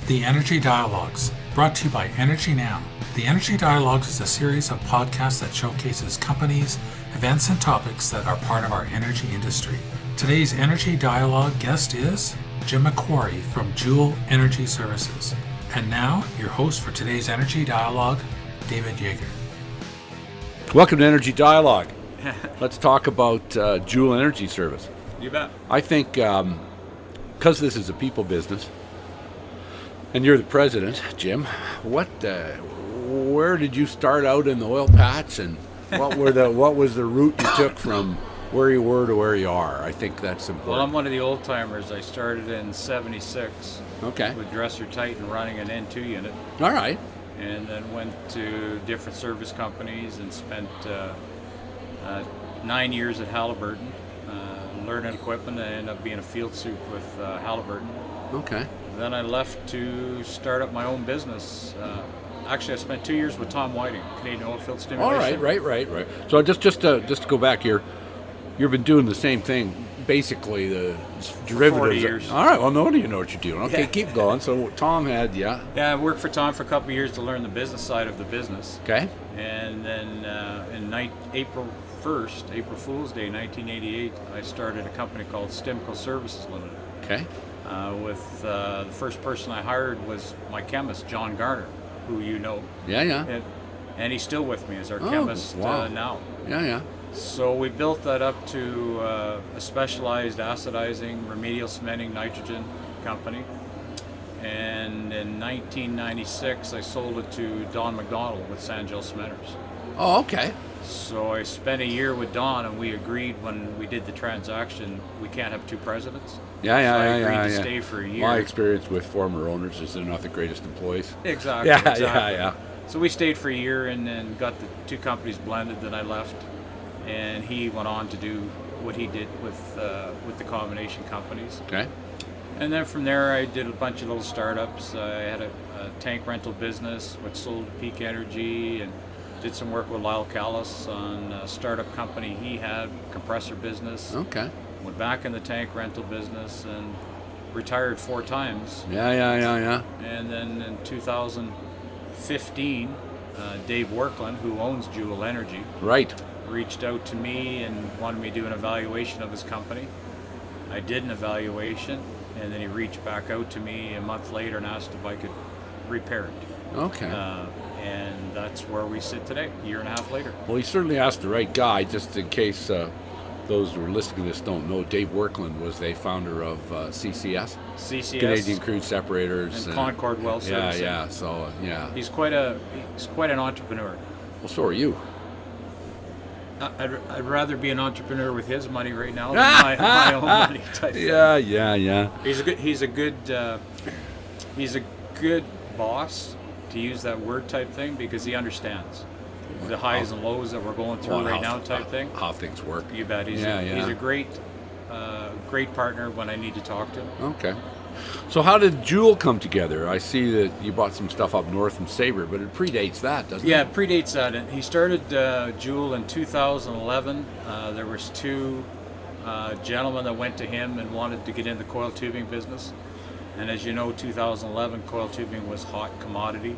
The Energy Dialogues, brought to you by EnergyNow. The Energy Dialogues is a series of podcasts that showcases companies, events, and topics that are part of our energy industry. Today's Energy Dialogue guest is Jim McQuarrie from Joule Energy Services. And now, your host for today's Energy Dialogue, David Yeager. Welcome to Energy Dialogue. Let's talk about Joule Energy Service. You bet. I think because this is a people business, and you're the president, Jim, where did you start out in the oil patch, and what was the route you took from where you were to where you are? I think that's important. Well, I'm one of the old timers. I started in '76. Okay. With Dresser Titan running an N2 unit. All right. And then went to different service companies and spent 9 years at Halliburton, learning equipment, and ended up being a field soup with Halliburton. Okay. Then I left to start up my own business. Actually, I spent 2 years with Tom Whiting, Canadian Oilfield Stimulation. All right. So just to go back here, you've been doing the same thing, basically the derivatives. 40 years. All right. Well, no, you know what you're doing. Okay, Keep going. So Tom had, Yeah, I worked for Tom for a couple of years to learn the business side of the business. Okay. And then April Fool's Day, 1988, I started a company called Stimco Services Limited. Okay. With the first person I hired was my chemist, John Garner, who you know. Yeah. And he's still with me as our chemist now. Yeah. So we built that up to a specialized acidizing, remedial cementing nitrogen company. And in 1996, I sold it to Don McDonald with Sangel Cementers. Oh, okay. So I spent a year with Don, and we agreed when we did the transaction, we can't have two presidents. Yeah. I agreed to stay for a year. My experience with former owners is they're not the greatest employees. Exactly. Yeah. So we stayed for a year and then got the two companies blended. Then I left, and he went on to do what he did with the combination companies. Okay. And then from there, I did a bunch of little startups. I had a tank rental business, which sold to Peak Energy, and did some work with Lyle Callis on a startup company he had, compressor business. Okay. Went back in the tank rental business and retired 4 times. Yeah. And then in 2015, Dave Workland, who owns Joule Energy, Right. reached out to me and wanted me to do an evaluation of his company. I did an evaluation, and then he reached back out to me a month later and asked if I could repair it. Okay. And that's where we sit today, a year and a half later. Well, he certainly asked the right guy, just in case those who are listening to this don't know. Dave Workland was the founder of CCS, Canadian Crude Separators. And Concord Well Servicing. Yeah. So, yeah. He's quite an entrepreneur. Well, so are you. I'd rather be an entrepreneur with his money right now than my own money type thing. Yeah. He's a good boss, to use that word type thing, because he understands the highs and lows that we're going through right now type thing. How things work. You bet. He's a great partner when I need to talk to him. Okay. So how did Joule come together? I see that you bought some stuff up north from Sabre, but it predates that, doesn't it? Yeah, it predates that. He started Joule in 2011. There was 2 gentlemen that went to him and wanted to get in the coil tubing business. And as you know, 2011 coil tubing was hot commodity.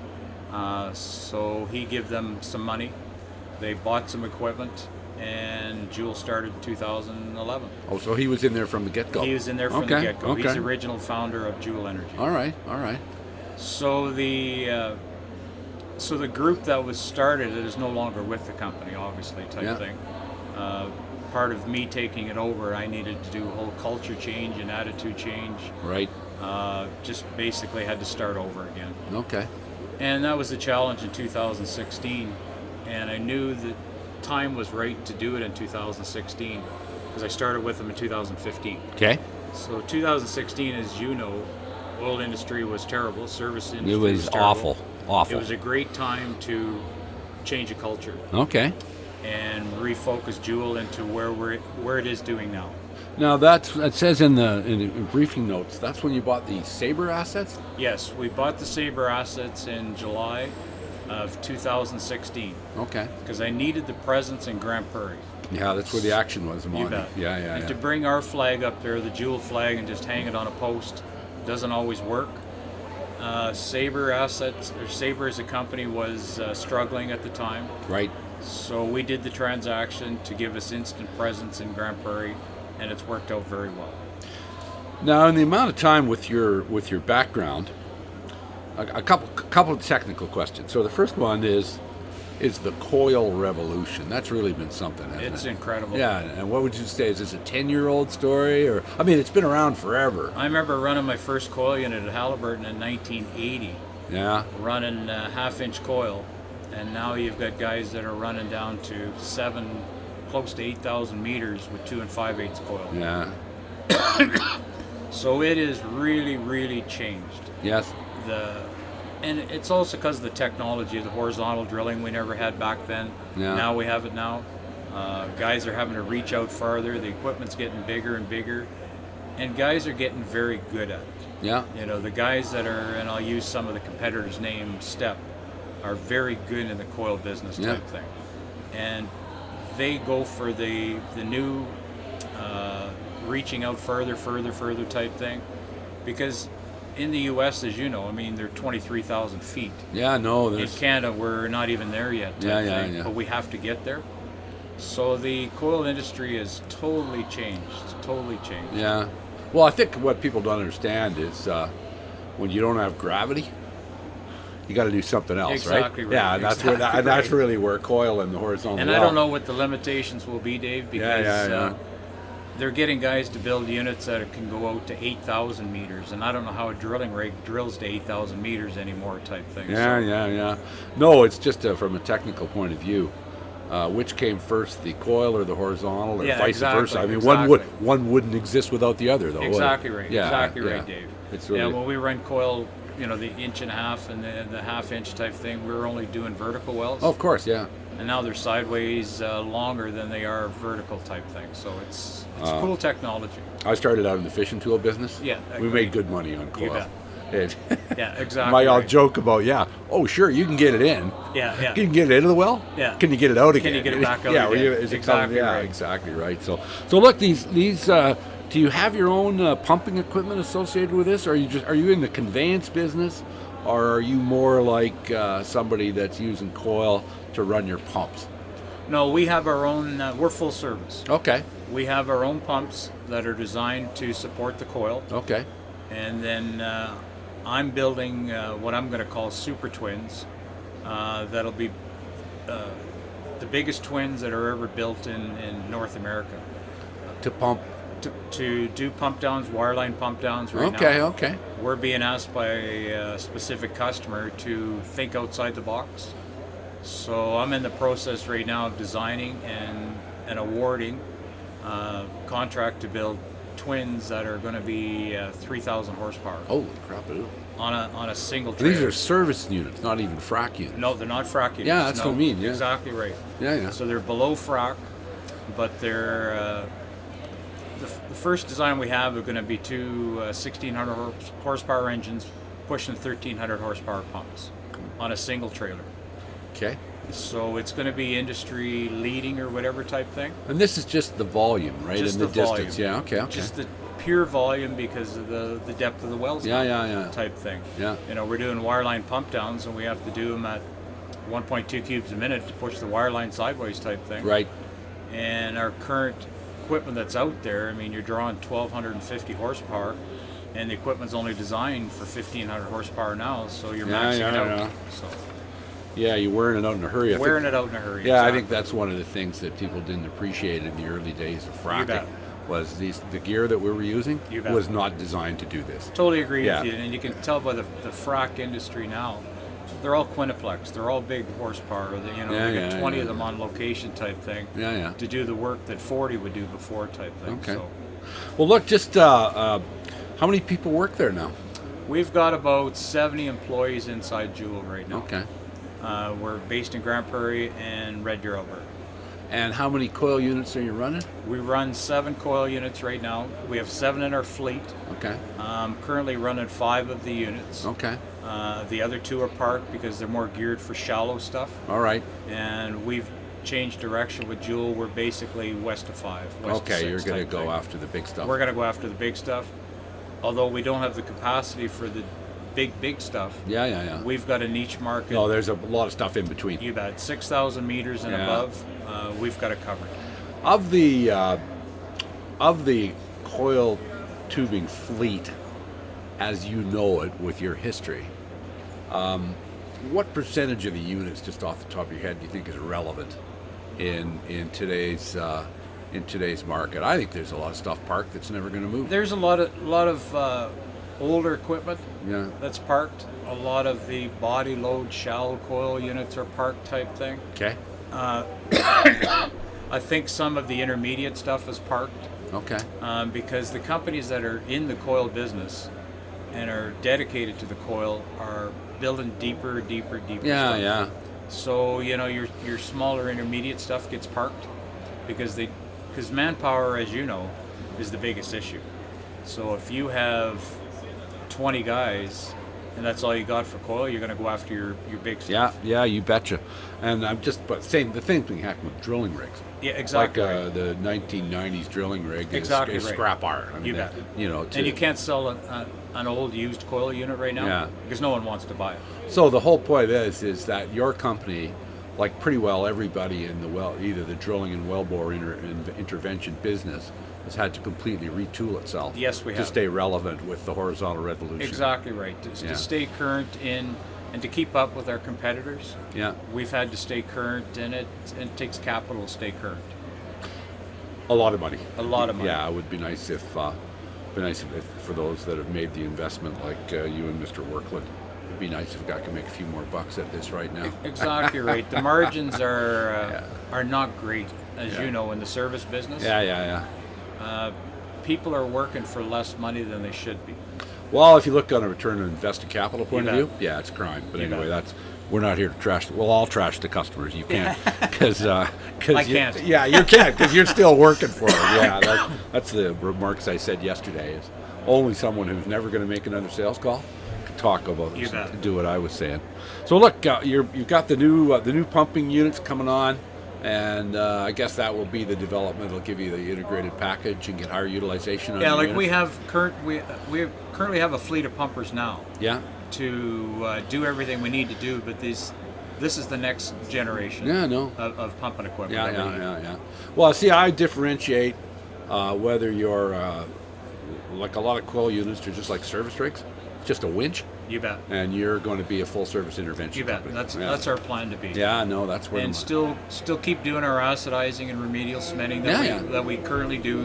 So he gave them some money. They bought some equipment, and Joule started in 2011. Oh, so he was in there from the get-go. He was in there from the get-go. Okay. He's the original founder of Joule Energy. All right. So the group that was started is no longer with the company, obviously, type thing. Part of me taking it over, I needed to do a whole culture change and attitude change. Right. Just basically had to start over again. Okay. And that was the challenge in 2016. And I knew that time was right to do it in 2016 because I started with them in 2015. Okay. So 2016, as you know, oil industry was terrible. Service industry It was terrible. awful. It was a great time to change a culture. Okay. And refocus Joule into where it is doing now. Now that says in the briefing notes, that's when you bought the Sabre assets? Yes, we bought the Sabre assets in July of 2016. Okay. Because I needed the presence in Grand Prairie. Yeah, that's where the action was. You bet. Yeah. And to bring our flag up there, the Joule flag, and just hang it on a post doesn't always work. Sabre assets, or Sabre as a company was struggling at the time. Right. So we did the transaction to give us instant presence in Grand Prairie, and it's worked out very well. Now, in the amount of time with your background, a couple of technical questions. So the first one is the coil revolution. That's really been something, hasn't it? It's incredible. Yeah, and what would you say? Is this a 10-year-old story? Or, I mean, it's been around forever. I remember running my first coil unit at Halliburton in 1980, Yeah. running half-inch coil, and now you've got guys that are running down to close to 8,000 meters with 2 5/8 coil. Yeah. So it is really, really changed. Yes. And it's also because of the technology, the horizontal drilling we never had back then. Yeah. Now we have it now. Guys are having to reach out farther. The equipment's getting bigger and bigger, and guys are getting very good at it. Yeah. You know, the guys that are, and I'll use some of the competitors' names, Step, are very good in the coil business type thing, and they go for the new reaching out further type thing, because in the U.S., as you know, I mean, they're 23,000 feet. Yeah, no. In Canada, we're not even there yet. Yeah. But we have to get there. So the coil industry has totally changed. Yeah. Well, I think what people don't understand is when you don't have gravity, you got to do something else, Exactly right. Yeah, and that's really where coil and the horizontal. And I don't know what the limitations will be, Dave, because they're getting guys to build units that can go out to 8,000 meters, and I don't know how a drilling rig drills to 8,000 meters anymore type thing. Yeah. No, it's just from a technical point of view. Which came first, the coil or the horizontal, or vice versa? I mean, one wouldn't exist without the other, though. Exactly right. Yeah, exactly right, Dave. It's really, when we run coil, you know, the 1.5 inch and the half-inch type thing, we're only doing vertical wells. Oh, of course, yeah. And now they're sideways longer than they are vertical type thing. So it's cool technology. I started out in the fishing tool business. Yeah, we made good money on coil. You bet. Yeah, exactly. My joke about oh sure, you can get it in. Yeah. You can get it into the well. Yeah. Can you get it out again? Can you get it back out again? Exactly right. Exactly right. So look, these do you have your own pumping equipment associated with this? Or are you in the conveyance business, or are you more like somebody that's using coil to run your pumps? No, we have our own. We're full service. Okay. We have our own pumps that are designed to support the coil. Okay. And then I'm building what I'm going to call super twins. That'll be the biggest twins that are ever built in North America. To pump. To do pump downs, wireline pump downs right now. Okay. We're being asked by a specific customer to think outside the box. So I'm in the process right now of designing and awarding contract to build twins that are going to be 3,000 horsepower. Holy crap! On a single trailer. These are service units, not even frac units. No, they're not frac units. Yeah, that's what I mean. Yeah. Exactly right. Yeah. So they're below frac, but they're the first design we have are going to be two 1,600 horsepower engines pushing 1,300 horsepower pumps on a single trailer. Okay. So it's going to be industry leading or whatever type thing. And this is just the volume, right? Just in the distance. Volume. Yeah. Okay. Just the pure volume because of the depth of the wells. Yeah. Type thing. Yeah. You know, we're doing wireline pump downs, and we have to do them at 1.2 cubes a minute to push the wireline sideways type thing. Right. And our current equipment that's out there, I mean, you're drawing 1,250 horsepower, and the equipment's only designed for 1,500 horsepower now, so you're maxing it out. So. Yeah, you're wearing it out in a hurry. Yeah, exactly. I think that's one of the things that people didn't appreciate in the early days of fracking was the gear that we were using was not designed to do this. Totally agree with you, and you can tell by the frack industry now. They're all quintuplex. They're all big horsepower. They got 20 of them on location type thing. To do the work that 40 would do before type thing. Okay. So. Well, look, just how many people work there now? We've got about 70 employees inside Joule right now. Okay. We're based in Grand Prairie and Red Deer, Alberta. And how many coil units are you running? We run 7 coil units right now. We have 7 in our fleet. Okay. Currently running 5 of the units. Okay. The other 2 are parked because they're more geared for shallow stuff. All right. And we've changed direction with Joule. We're basically west of 5. West okay, of 6 you're going to go thing. after the big stuff. We're going to go after the big stuff. Although we don't have the capacity for the big stuff. Yeah. We've got a niche market. No, there's a lot of stuff in between. You bet. 6,000 meters and Yeah. above, we've got it covered. Of the coil tubing fleet, as you know it with your history, what percentage of the units, just off the top of your head, do you think is relevant in today's market? I think there's a lot of stuff parked that's never going to move. There's a lot of older equipment Yeah. that's parked. A lot of the body load shallow coil units are parked type thing. Okay. I think some of the intermediate stuff is parked Okay. because the companies that are in the coil business and are dedicated to the coil are building deeper Yeah, stuff. yeah. So your smaller intermediate stuff gets parked because manpower, as you know, is the biggest issue. So if you have 20 guys and that's all you got for coil, you're going to go after your big stuff. Yeah, you betcha. And I'm just the same thing happened with drilling rigs. Yeah, exactly. Like the 1990s drilling rig is Exactly right. scrap iron. I mean, You bet. and you can't sell an old used coil unit right now Yeah. because no one wants to buy it. So the whole point is that your company, like pretty well everybody in either the drilling and wellbore intervention business, has had to completely retool itself. Yes, we to have. stay relevant with the horizontal revolution. Exactly right. To stay current in and to keep up with our competitors, Yeah. we've had to stay current, and it takes capital to stay current. A lot of money. A lot of money. Yeah, it would be nice if for those that have made the investment, like you and Mr. Workland, it'd be nice if I could make a few more bucks at this right now. Exactly right. The margins are not great, as you know, in the service business. Yeah. People are working for less money than they should be. Well, if you look on a return on invested capital point You of view, bet. yeah, it's crime. But You anyway, bet. we're not here to trash. We'll all trash the customers. You can't because I can't. Yeah, you can't because you're still working for them. Yeah, that's the remarks I said yesterday. Is only someone who's never going to make another sales call could talk about You bet. do what I was saying. So look, you've got the new pumping units coming on. And I guess that will be the development. It'll give you the integrated package and get higher utilization. On Yeah, your like units. we currently have a fleet of pumpers now Yeah. to do everything we need to do, but this is the next generation Yeah, no. of pumping equipment. Yeah, that we need. yeah. Well, see, I differentiate whether you're like a lot of coil units, they're just like service rigs, just a winch, You bet. and you're going to be a full service intervention. You bet. company. That's our plan to be. Yeah, no, that's where. And still keep doing our acidizing and remedial cementing that we currently do.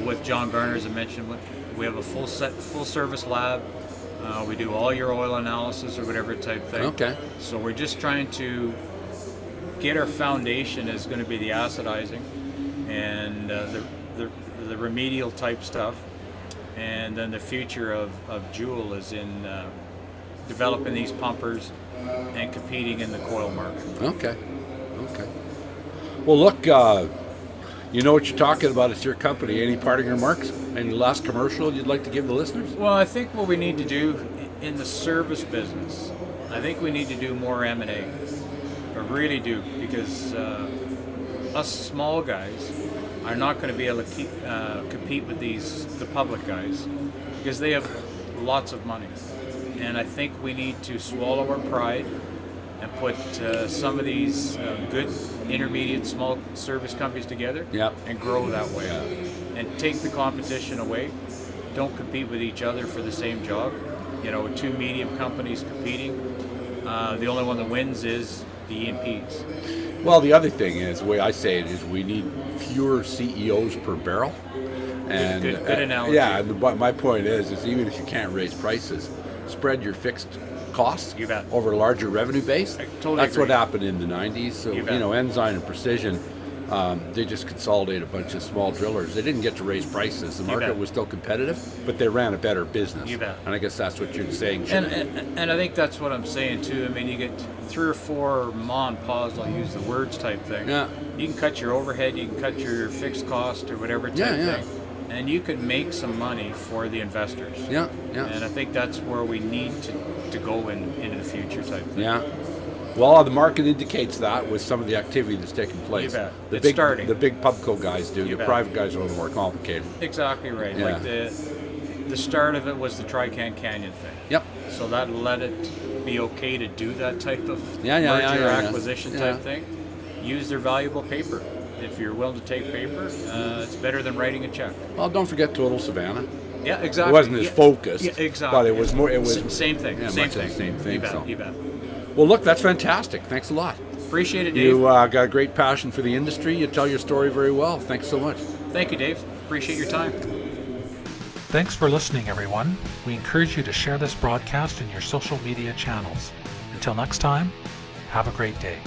With John Garner, as I mentioned, we have a full service lab. We do all your oil analysis or whatever type thing. Okay. So we're just trying to get our foundation is going to be the acidizing and the remedial type stuff, and then the future of Joule is in developing these pumpers and competing in the coil market. Okay. Well, look, you know what you're talking about. It's your company. Any parting remarks? Any last commercial you'd like to give the listeners? Well, I think what we need to do in the service business, I think we need to do more M&A. I really do, because us small guys are not going to be able to compete with the public guys because they have lots of money. And I think we need to swallow our pride and put some of these good intermediate small service companies together Yep. and grow that way. And take the competition away. Don't compete with each other for the same job. Two medium companies competing. The only one that wins is the E&Ps. Well, the other thing is, the way I say it is, we need fewer CEOs per barrel. And Good analogy. Yeah, and my point is even if you can't raise prices, spread your fixed costs You bet. over a larger revenue base. I totally That's agree. what happened in the 90s. So, You bet. Enzyme and Precision, they just consolidated a bunch of small drillers. They didn't get to raise prices. The market bet. was still competitive, but they ran a better business. You bet. And I guess that's what you're saying. And I think that's what I'm saying too. I mean, you get 3 or 4 ma and pa's, I'll use the words type thing. Yeah. You can cut your overhead, you can cut your fixed cost or whatever type Yeah. thing. And you could make some money for the investors. Yeah. And I think that's where we need to go into the future type thing. Yeah. Well, the market indicates that with some of the activity that's taking place. You bet. The It's big, starting. The big pubco guys do. You The bet. private guys are a little more complicated. Exactly right. Yeah. Like the start of it was the Trican Canyon thing. Yep. So that let it be okay to do that type of Yeah, merger yeah. acquisition Yeah. type thing. Use their valuable paper. If you're willing to take paper, it's better than writing a check. Well, don't forget Total Savannah. Yeah, exactly. It wasn't as focused. Yeah, exactly. But it was more. It was same thing. Yeah, same much of thing. the same thing. You bet. So. You bet. Well, look, that's fantastic. Thanks a lot. Appreciate it, Dave. You got a great passion for the industry. You tell your story very well. Thanks so much. Thank you, Dave. Appreciate your time. Thanks for listening, everyone. We encourage you to share this broadcast in your social media channels. Until next time, have a great day.